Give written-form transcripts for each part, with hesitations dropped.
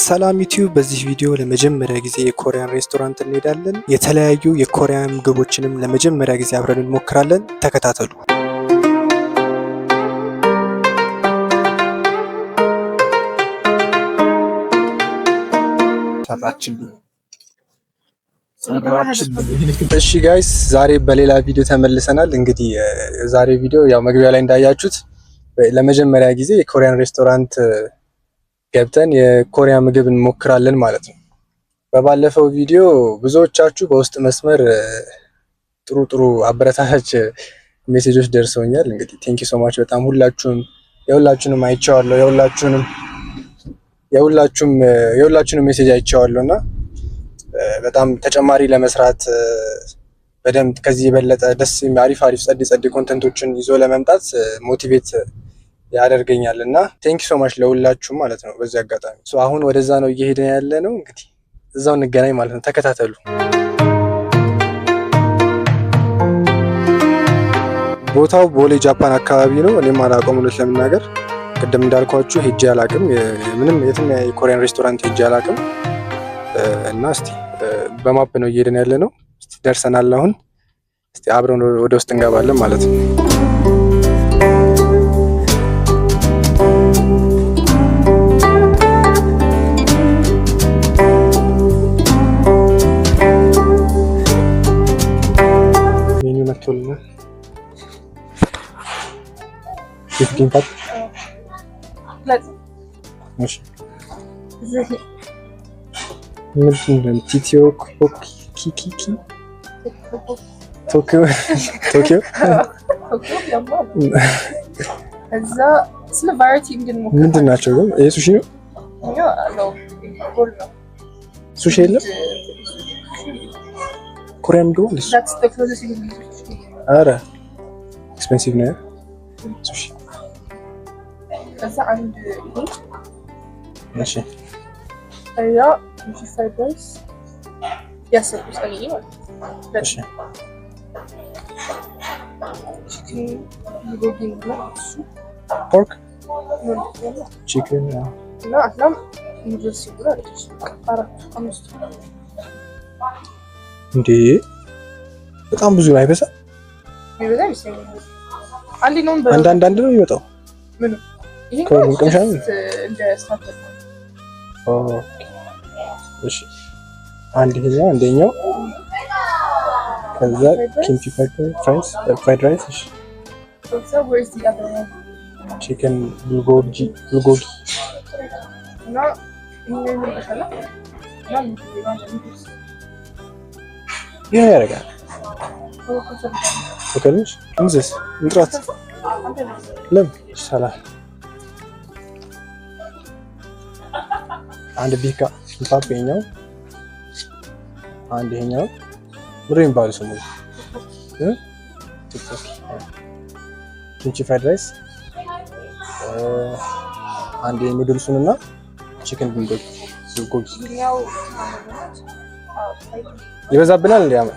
ሰላም ዩቲዩብ በዚህ ቪዲዮ ለመጀመሪያ ጊዜ የኮሪያን ሬስቶራንት እንሄዳለን። የተለያዩ የኮሪያን ምግቦችንም ለመጀመሪያ ጊዜ አብረን እንሞክራለን። ተከታተሉ። እሺ ጋይስ ዛሬ በሌላ ቪዲዮ ተመልሰናል። እንግዲህ ዛሬ ቪዲዮ ያው መግቢያ ላይ እንዳያችሁት ለመጀመሪያ ጊዜ የኮሪያን ሬስቶራንት ገብተን የኮሪያ ምግብ እንሞክራለን ማለት ነው። በባለፈው ቪዲዮ ብዙዎቻችሁ በውስጥ መስመር ጥሩ አበረታታች ሜሴጆች ደርሰውኛል። እንግዲህ ቴንክ ዩ ሶ ማች በጣም የሁላችሁንም አይቼዋለሁ። የሁላችሁንም ሜሴጅ አይቼዋለሁና በጣም ተጨማሪ ለመስራት በደንብ ከዚህ የበለጠ ደስ አሪፍ ጸድ ኮንተንቶችን ይዞ ለመምጣት ሞቲቬት ያደርገኛል እና ቴንክ ዩ ሶ ማች ለሁላችሁም ማለት ነው። በዚህ አጋጣሚ አሁን ወደዛ ነው እየሄድን ያለ ነው። እንግዲህ እዛው እንገናኝ ማለት ነው። ተከታተሉ። ቦታው ቦሌ ጃፓን አካባቢ ነው። እኔም አላውቀውም እውነት ለመናገር ቅድም እንዳልኳችሁ ሄጄ አላውቅም። የትም የኮሪያን ሬስቶራንት ሄጄ አላውቅም እና እስቲ በማፕ ነው እየሄድን ያለ ነው። እስቲ ደርሰናል። አሁን እስቲ አብረን ወደ ውስጥ እንገባለን ማለት ነው። ሜኑ መጥቶልናል። ይፍኪንፋት እሺ ምንድነው? ቲቲዮ ኪኪ ቶኪዮ እዛ ስለ ቫራይቲ እንድንሞክር ምንድን ናቸው ግን? ይሄ ሱሺ ነው? ሱሺ የለም ኮሪያን ምግብ አለ። ኧረ ኤክስፔንሲቭ ነው ሱሺ። ከዛ አንድ እሺ አያ ፍራይድ ራይስ ያሰብኩት እኔ ማለት ነው። እሺ ቺክን ቡልጎጊ ነው እሱ ፖርክ ነው ቺክን እና አትላም ኑድልስ ይብራል 4-5 እንዴ በጣም ብዙ አይበዛ አንዳንድ ነው የሚመጣው። ምን ይሄ ከቅምሻ ነው እንደ ስታርተር እሺ አንደኛው ከዛ ኪምቺ ፍራይድ ራይስ እሺ ቺክን ቡልጎጊ እና ይሄን ይመጣሻላ ያ ያረጋል ወከልሽ እንዝስ እንጥራት ለም ሰላም አንድ ቢካ እንታበኛው አንድ ይሄኛው ምንም ባል ሰሙ ቲክቶክ ኪምቺ ፍራይድ ራይስ አንድ ኑድልሱንና ቺክን ቡልጎጊ ይበዛብናል እንዴ? አመት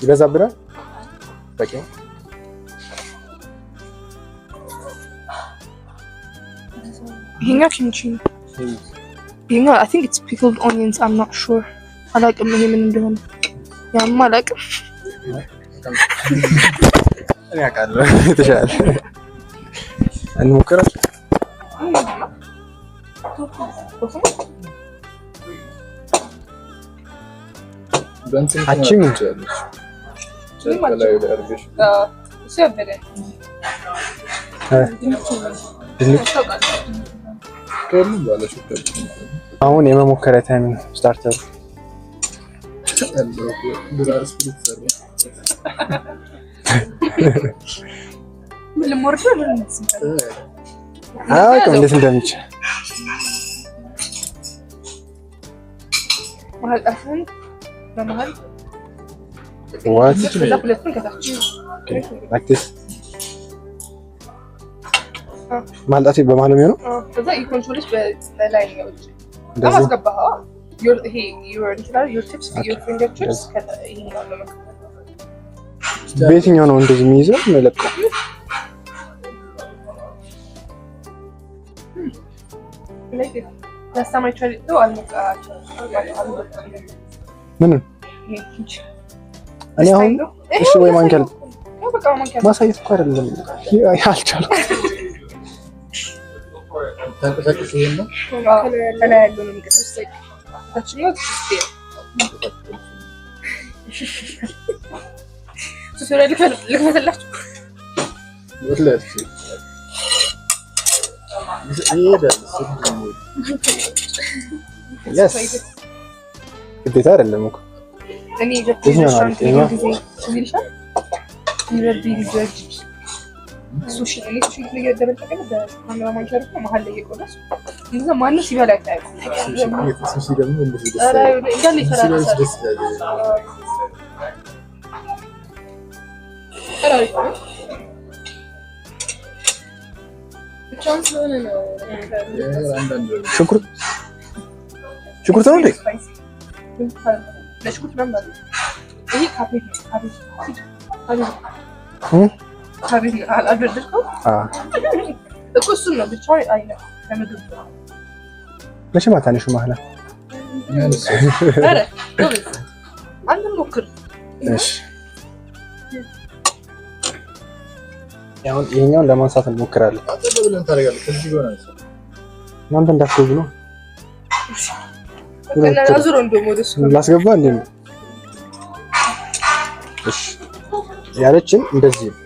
ይበዛብናል። በቂ ይሄኛው ኪምቺ ይሄኛው I think it's pickled onions. I'm not sure. አላውቅም ይሄ ምን እንደሆነ ያማ አላውቅም። እኔ አውቃለሁ የተሻለ እንሞክራለን። አቺም እንችላለን አሁን የመሞከሪያ ታይም ነው። ስታርተሩ ምን ልሞርደው አላውቅም እንዴት እንደሚችል ማለታችን በመሃል what ሁለቱን ከታች like this ማለታችን በመሃል ነው የሚሆነው። ከዛ ኢኮንትሮልስ በላይ ነው እንደዚህ አስገባው your tips, your fingertips. በየትኛው ነው እንደዚህ የሚይዘው መለቀው? ምን እኔ አሁን እሺ ወይ ማንከል ማሳየት እኮ አይደለም አልቻልኩም። ተንቀሳቀስ ይሄን ነው ከላይ ያለው ነው የሚቀጥለው ታችኛው ሱሱራሊ ልክፈትላችሁ ወላሂ ግዴታ አይደለም እኮ እኔ ሱሺ እየደበለቀ በካሜራ ማንቻር ነው መሀል ላይ የቆረስ እንደዛ ማነው ሲበላ አይታየው። ሱሺ ደግሞ እንደዚህ ደስ ሽንኩርት ነው እንዴ? ለሽንኩርት ነበር ይሄ ካቤጅ ካቤጅ አልአደረግከው እኮ እሱን ነው ብቻ አይነ ለምግብ ለሽማ ታንሹ ማህላ አረ አንድ ሞክር። እሺ ያው ይሄኛውን ለማንሳት እንሞክራለን። አጥብለን ታደርጋለህ ከዚህ ጋር ነው እናንተ እንዳትገቡ ነው አዙሮ እንደውም ወደሱ ላስገባ እንዴ? እሺ ያለችን እንደዚህ ነው።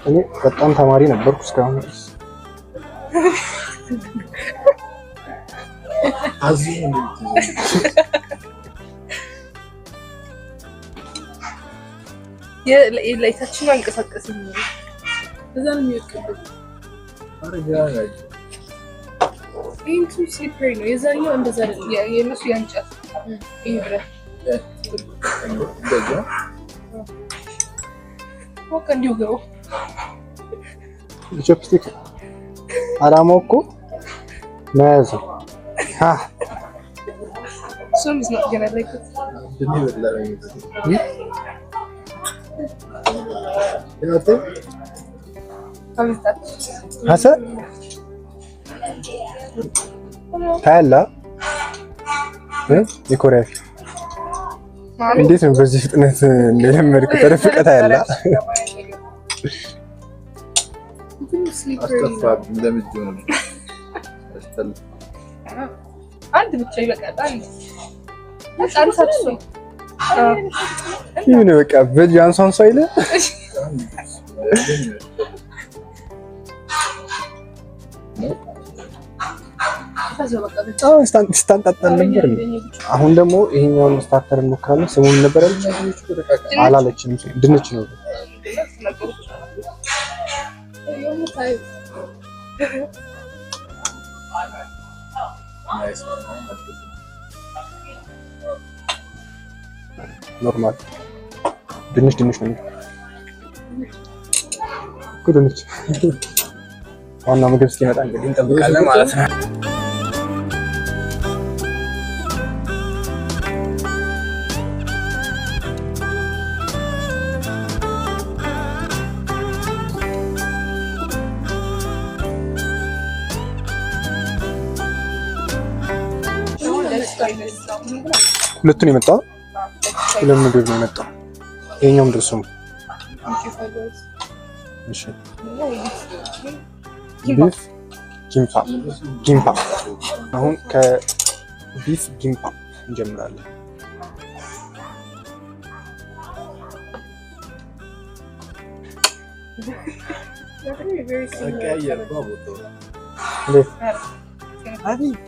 እኔ በጣም ተማሪ ነበርኩ እስካሁን ድረስ አዚም የላይታችን አንቀሳቀስ ነው እዛ ነው የሚወጣው። አረጋጋ ኢንቱ ስሊፐሪ ነው የዛኛው እንደዛ አይደለም። የነሱ ያንጫት ይብረ ደጋ ወካ እንዲው ገው ቾፕስቲክ አላማው እኮ መያዝ ነው። Some is not gonna like it. didn't even let me you know what How is that? ሀሰን ታያላ የኮሪያ እንዴት ነው በዚህ ፍጥነት እንደለመድኩ ተረፍቀታ ያላ አስተፋ እንደምጅ ነው አስተል አንድ ብቻ ይበቃል። አንድ ሳትሱ ይሄ ነው በቃ በጃንሶን ሳይለ ስታንጣጣን ነበር። አሁን ደግሞ ይሄኛውን ስታርተር እንሞክራለን። ስሙን ነበር አላለችም። ድንች ነው። ኖርማል ድንች ነው እኮ ድንች። ዋና ምግብ እስኪመጣ እንግዲህ እንጠብቃለን ማለት ነው። ሁለቱን የመጣው ሁለት ምግብ ነው የመጣው። ይሄኛውም ድርሱ ነው። እሺ ቢፍ ጊምፓ አሁን ከቢፍ ጊምፓ እንጀምራለን።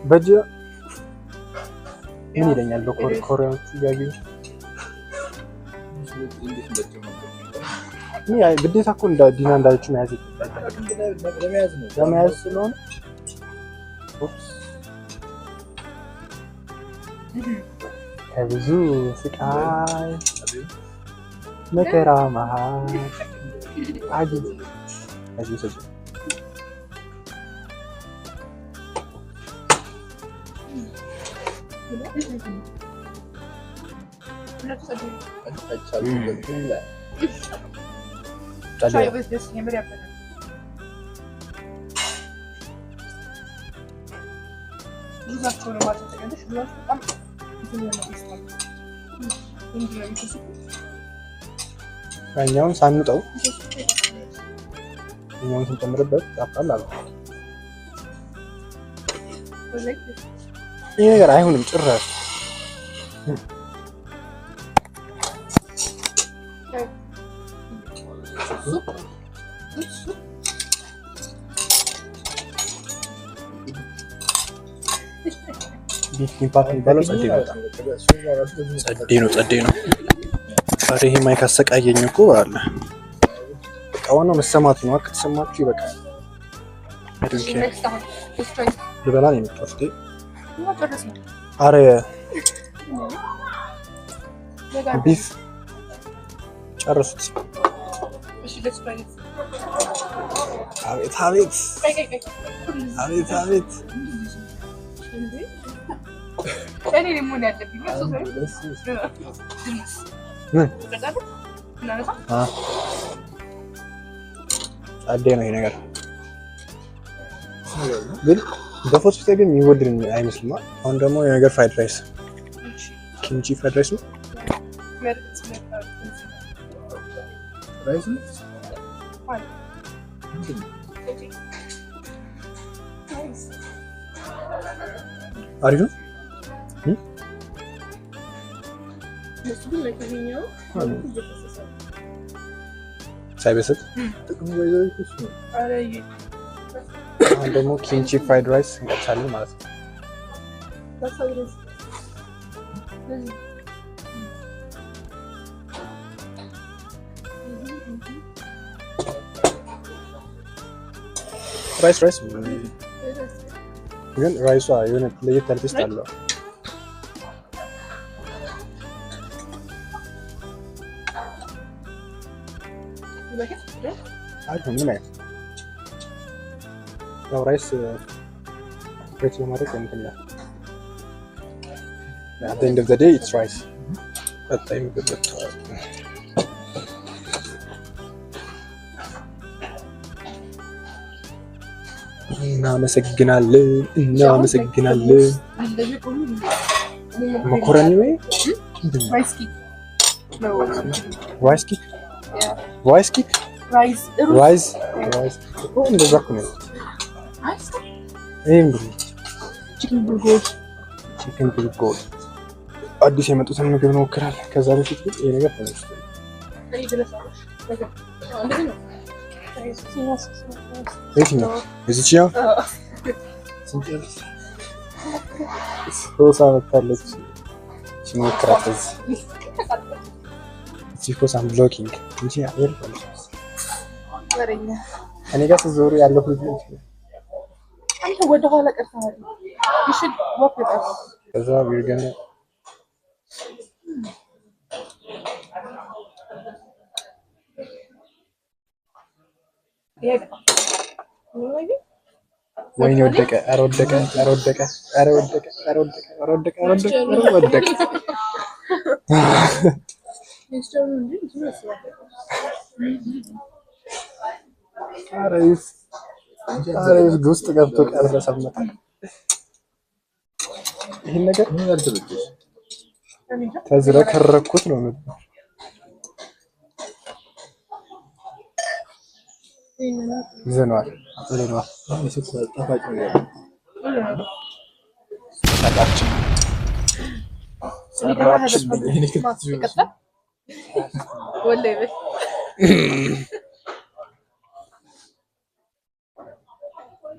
በእጅ ምን ይለኛል? በኮሪያኖቹ እያዩ ግዴታ እኮ እንደ ዲና እንዳለችው መያዝ ለመያዝ ስለሆነ ከብዙ ስቃይ መከራ መሃል Try it with this. Never happen. ብዙናቸው ነው ማለት ተቀደሽ ብዙናቸው በጣም እንትን ነው ይስታል እንዴ ነው ይተሰጥ ያኛውን ሳንጠው ያኛውን ስንጨምርበት ጣፋል አለ ይሄ ነገር አይሆንም ጭራሽ ቢምባፕ የሚባለው ጸዴ ነው። ኧረ ይሄ ማይክ አሰቃየኝ እኮ አለ። በቃ ዋናው መሰማት ነው። ከተሰማችሁ ይበቃል። ልበላ ነው የመጣሁት። ኧረ ቢፍ ጨርሱት። አቤት አቤት አቤት አቤት እኔ ሊሞን ያለብኝ ጸዴ ነው ይሄ ነገር ግን በፎቶ ውስጥ ግን የሚወድድ አይመስልም። አሁን ደግሞ የነገር ፍራይድ ራይስ ኪምቺ ፍራይድ ራይስ ነው ራይስ አሪፍ ነው። ሳይበስል አሁን ደግሞ ኪምቺ ፍራይድ ራይስ እንቀጥሳለን ማለት ነው። ራይስ ግን ራይሷ የሆነ ለየት ያለ ቴስት አለው። ያው ራይስ ለማድረግ እንትን ይላል። at the end of the day it's rice ቀጣይ ምግብ መጥቷል። እናመሰግናለን። መኮረኒ ወይ ራይስ ኬክ እንደዛ እኮ ነው። ይሄ ምንድን ነው? ቺክን ብልጎል አዲስ የመጡትን ምግብ ነው ሞክራለሁ። ከዛ በፊት ግን ይሄ ነገር ተነስቷል። የትኛው እዚህኛው ሶሳ መጣለች ሲሞክራት እዚህ ሶሳም ብሎኪንግ እንጂ አይደለም። እኔ ጋር ስትዞሩ ያለው ሁሉ አንተ ወደ ኋላ ቀርተሃል። you should walk with us ከዛ we're gonna ወይኔ ወደቀ። ኧረ ወደቀ። ኧረ ውስጥ ገብቶ ቀረ ሰመጠ። ይሄን ነገር ተዝረከረኩት ነው ነበር። ይዘነዋል አጥለነዋል። ጣፋጭ ነው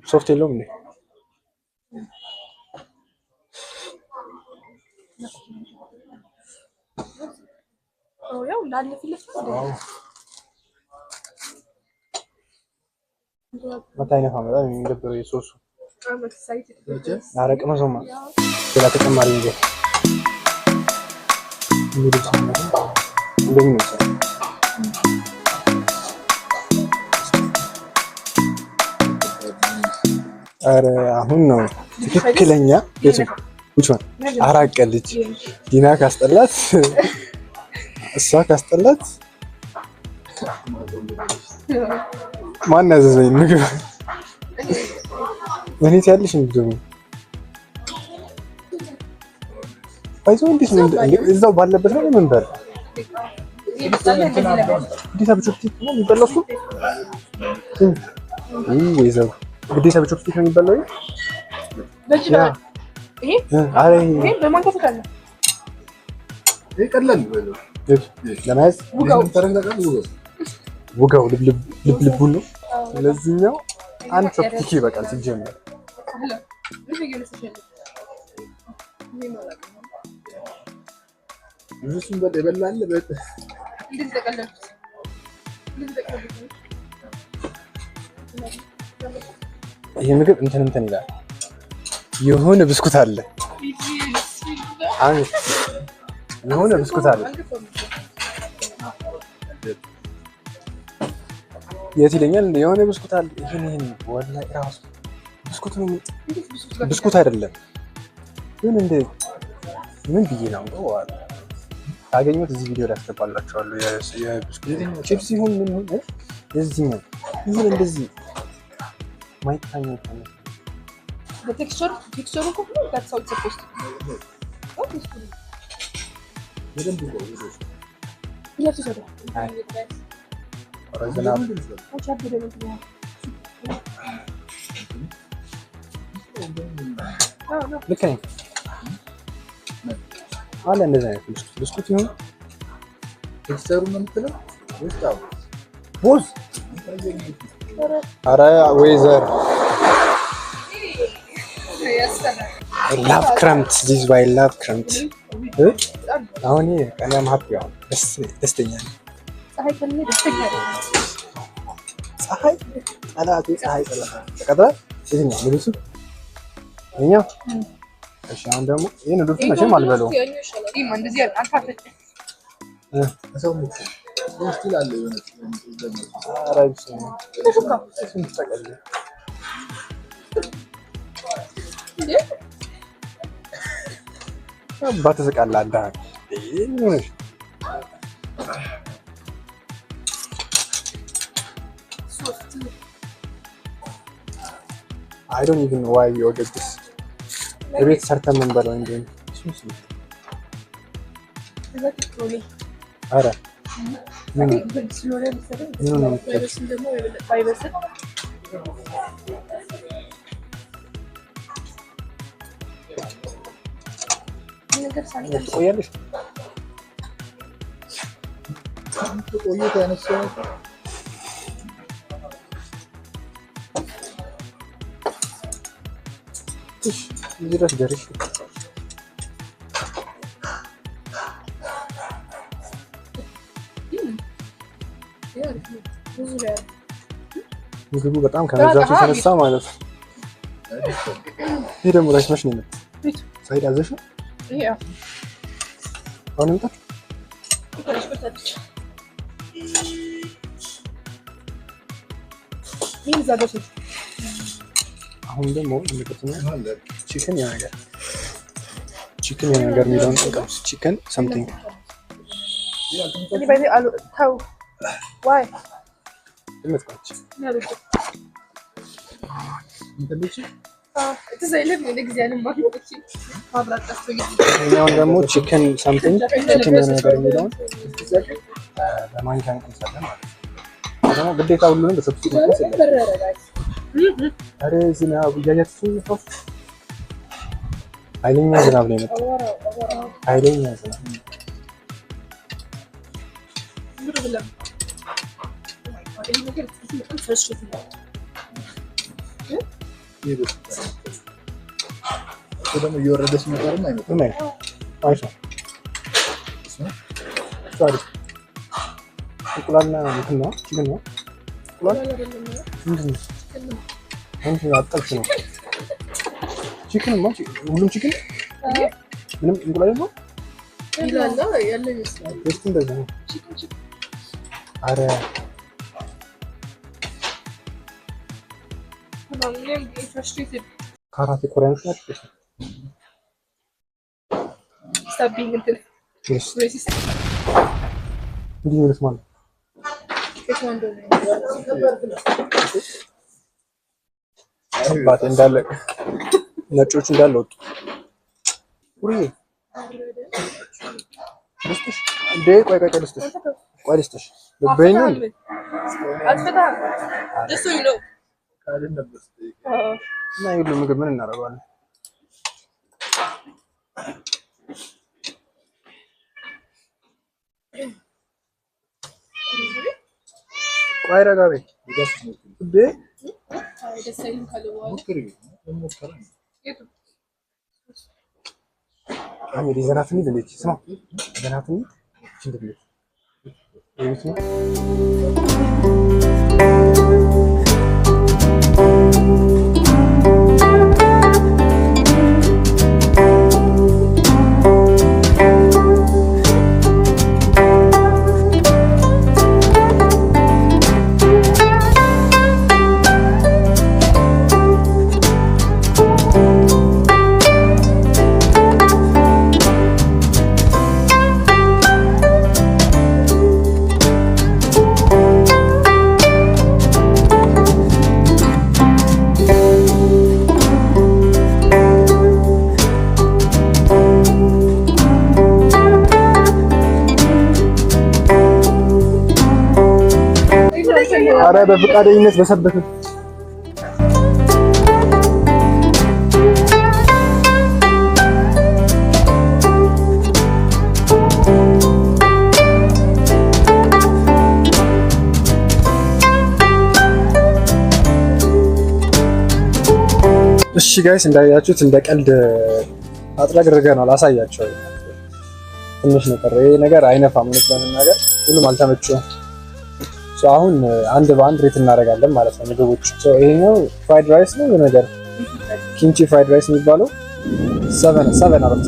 ሶፍት የለውም እንዴ? ያው እንዳለ ፊልፍ መታይነፋ በጣም የሚደብረው የሶሱ አረቅ መሶማ ሌላ ተጨማሪ ነገር እንደምን ነው? ኧረ አሁን ነው ትክክለኛ የቱ ውጭ አራቀልች ዲና ካስጠላት እሷ ካስጠላት ማን ያዘዘኝ ምግብ ምን ያለሽ ምግብ አይዞ እንዴት ነው እዛው ባለበት ነው ምን በል ግዴታ በቾክሌት ነው የሚበላው እሱ ወይዘው ግዴታ በቾክሌት ነው የሚበላው ይሄ በማንካ ተካለ ይሄ ቀላል ነው ለማዝ ውጋው ልብ ነው ለዚህኛው አንድ ቾክሌት ይበቃል ሲጀመር እሱን በደበላለ ይሄ ምግብ እንትን ይላል የሆነ ብስኩት አለ የሆነ ብስኩት አለ የት ይለኛል የሆነ ብስኩት አለ ይሄን ወላሂ ራሱ ብስኩት ነው ብስኩት አይደለም ግን እንደ ምን ብዬ ነው ዋው ታገኙት እዚህ ቪዲዮ ላይ አስገባላችኋለሁ የብስኩት ቺፕስ ይሁን ምን ይሁን እዚህ ነው ይሁን እንደዚህ ማይታኝ ነው the texture እኮ ነው that's how it's supposed to be okay በደንብ ነው ይላችሁ ሰደ ኦሪጂናል ልክ ነኝ አለ እንደዛ አይነት ብስኩት ይሁን ቴክስቸሩ ነው የምትለው ወጣው ቦዝ ኧረ ወይዘር ላቭ ክረምት ዚስ ባይ ላቭ ክረምት አሁን ቀለም ሀፒ አሁን ደስተኛ ነኝ ፀሐይ ጠላቴ ፀሐይ ተቀጥራ የትኛው ንጉሱ እኛው እሺ አሁን ደግሞ ይሄን ንጉሱ መቼም አልበለውም ባትስቃለህ አንተ ሆነሽ I don't even know why we ordered this. ቤት ሰርተን ምን በለው እንዴ ሱስ አረ ምን ቆያለሽ ቆይታ ያነሳው እዚህ ድረስ ደርሼ ምግቡ በጣም ከመዛቱ የተነሳ ማለት ነው። ይሄ ደግሞ ራስሽ ነው የመጣው ሳይድ አዘሽ አሁን እንጣ አሁን ደግሞ እንቀጥልና ቺክን ያነገር የሚለውን እንቀምስ ቺክን something why ለምትቆጭ ያው ደግሞ ቺክን something ቺክን ያነገር የሚለውን በማንኪያ እንቀምሳለን ማለት ነው። ደግሞ ግዴታ ሁሉንም በሰብስቲቱት መሰለኝ አረ ዝናብ እያያችሁ ነው። ኃይለኛ ዝናብ ነው የመጣው። ኃይለኛ ዝናብ ደግሞ እየወረደ ሲመጣም አይመጣም አይደል? ሶሪ እንቁላልና እንትን ነው ቺክን ነው እንቁላል ምንድን ነው አንቺ አጣልሽ ነው ቺክን ማች ሁሉም ቺክን ምንም እንቁላል ነው ይላል ያለ ይመስላል እስቲ እንደዚህ ነው አረ ካራቴ ኮሪያኖች ናቸው stop being a racist እንዲህ ነው ማለት አባቴ እንዳለ ነጮቹ እንዳለ ወጡ። ውይ ልስጥሽ እንዴ? ቆይ ልስጥሽ ልበይኝ ነው እና ይሁሉ ምግብ ምን እናደርገዋለን? ቆይ ረጋ በይ እንዴ? አሜሪ ዘናት እንሂድ እንዴ? ስማ ዘናት እንሂድ እንዴ? እሺ ነው አረ በፈቃደኝነት በሰበተ እሺ ጋይስ እንዳያችሁት እንደ ቀልድ አጥረግርገናል። አሳያቸው ትንሽ ነው ቀረ። ይሄ ነገር አይነፋም ነው ለመናገር ሁሉም አልተመቸውም። አሁን አንድ በአንድ ሬት እናደርጋለን ማለት ነው ምግቦች። ይሄኛው ፍራይድ ራይስ ነው ነገር ኪምቺ ፍራይድ ራይስ የሚባለው 7 አውት።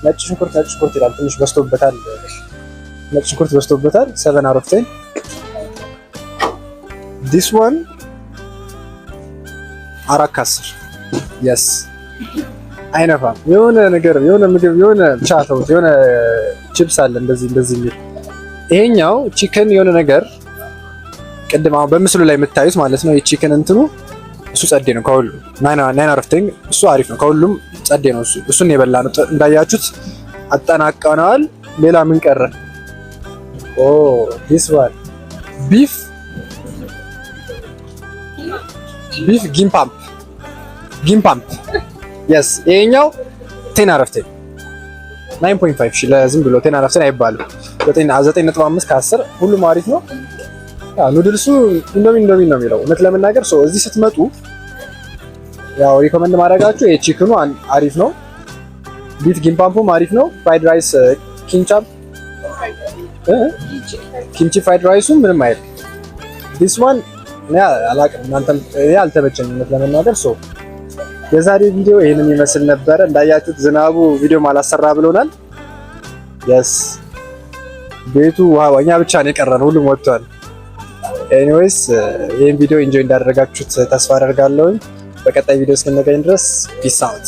ነጭ ሽንኩርት ይላል ትንሽ በዝቶበታል። ነጭ ሽንኩርት በዝቶበታል 7 አውት። this one 4/10 yes አይነፋም። የሆነ ነገር የሆነ ምግብ የሆነ ብቻ ተውት። የሆነ ቺፕስ አለ እንደዚህ የሚል ይሄኛው ቺክን የሆነ ነገር ቅድም አሁን በምስሉ ላይ የምታዩት ማለት ነው። የቺክን እንትኑ እሱ ጸዴ ነው ከሁሉ 9 እሱ አሪፍ ነው ከሁሉም ጸዴ ነው። እሱን የበላ ነው እንዳያችሁት አጠናቀናል። ሌላ ምን ቀረ? ኦ this one ቢፍ ጊምፓምፕ yes ይሄኛው 10/10 9.5 እሺ ለዝም ብሎ 10/10 አይባልም። 9.5 ከ10 ሁሉም አሪፍ ነው። ኑድልሱ እንደምን ነው የሚለው እውነት ለመናገር እዚህ ስትመጡ ያው ሪኮመንድ ማድረጋችሁ የቺክኑ አሪፍ ነው። ቢፍ ጊምፓምፑም አሪፍ ነው። ፍራይድ ራይስ ኪምቺ ፍራይድ ራይሱ ምንም አይደል። this one አላውቅም እናንተም አልተመቸኝም እውነት ለመናገር የዛሬው ቪዲዮ ይሄንን ይመስል ነበር። እንዳያችሁት ዝናቡ ቪዲዮ ማላሰራ ብሎናል። yes ቤቱ እኛ ብቻ ነው የቀረን፣ ሁሉም ወጥቷል። ኤኒዌይስ ይሄን ቪዲዮ ኢንጆይ እንዳደረጋችሁት ተስፋ አደርጋለሁ። በቀጣይ ቪዲዮ እስክንገናኝ ድረስ ፒስ አውት።